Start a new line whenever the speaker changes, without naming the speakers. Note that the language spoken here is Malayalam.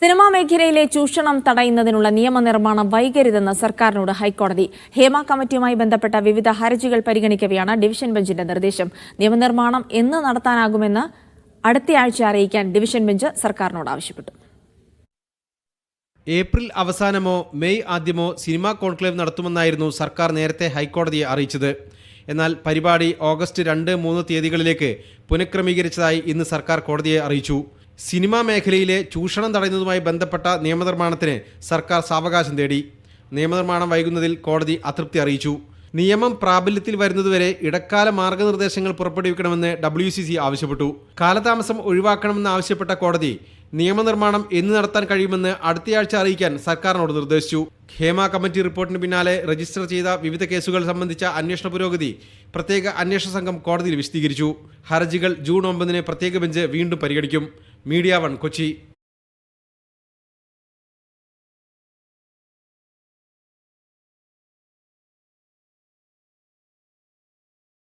സിനിമാ മേഖലയിലെ ചൂഷണം തടയുന്നതിനുള്ള നിയമനിർമ്മാണം വൈകരുതെന്ന് സർക്കാരിനോട് ഹൈക്കോടതി. ഹേമ കമ്മിറ്റിയുമായി ബന്ധപ്പെട്ട വിവിധ ഹർജികൾ പരിഗണിക്കവെയാണ് ഡിവിഷൻ ബെഞ്ചിന്റെ നിർദ്ദേശം. നിയമനിർമ്മാണം എന്ന് നടത്താനാകുമെന്ന് അടുത്തയാഴ്ച അറിയിക്കാൻ ഡിവിഷൻ ബെഞ്ച് സർക്കാരിനോട് ആവശ്യപ്പെട്ടു.
ഏപ്രിൽ അവസാനമോ മെയ് ആദ്യമോ സിനിമാ കോൺക്ലേവ് നടത്തുമെന്നായിരുന്നു സർക്കാർ നേരത്തെ ഹൈക്കോടതിയെ അറിയിച്ചത്. എന്നാൽ പരിപാടി ഓഗസ്റ്റ് 2-3 തീയതികളിലേക്ക് പുനഃക്രമീകരിച്ചതായി ഇന്ന് സർക്കാർ കോടതിയെ അറിയിച്ചു. സിനിമാ മേഖലയിലെ ചൂഷണം തടയുന്നതുമായി ബന്ധപ്പെട്ട നിയമനിർമ്മാണത്തിന് സർക്കാർ സാവകാശം തേടി. നിയമനിർമ്മാണം വൈകുന്നതിൽ കോടതി അതൃപ്തി അറിയിച്ചു. നിയമം പ്രാബല്യത്തിൽ വരുന്നതുവരെ ഇടക്കാല മാർഗനിർദ്ദേശങ്ങൾ പുറപ്പെടുവിക്കണമെന്ന് WCC ആവശ്യപ്പെട്ടു. കാലതാമസം ഒഴിവാക്കണമെന്ന് ആവശ്യപ്പെട്ട കോടതി നിയമനിർമ്മാണം എന്ന് നടത്താൻ കഴിയുമെന്ന് അടുത്തയാഴ്ച അറിയിക്കാൻ സർക്കാരിനോട് നിർദ്ദേശിച്ചു. ഹേമ കമ്മിറ്റി റിപ്പോർട്ടിന് പിന്നാലെ രജിസ്റ്റർ ചെയ്ത വിവിധ കേസുകൾ സംബന്ധിച്ച അന്വേഷണ പുരോഗതി പ്രത്യേക അന്വേഷണ സംഘം കോടതിയിൽ വിശദീകരിച്ചു. ഹർജികൾ ജൂൺ 9 പ്രത്യേക ബെഞ്ച് വീണ്ടും പരിഗണിക്കും. മീഡിയ 1 കൊച്ചി.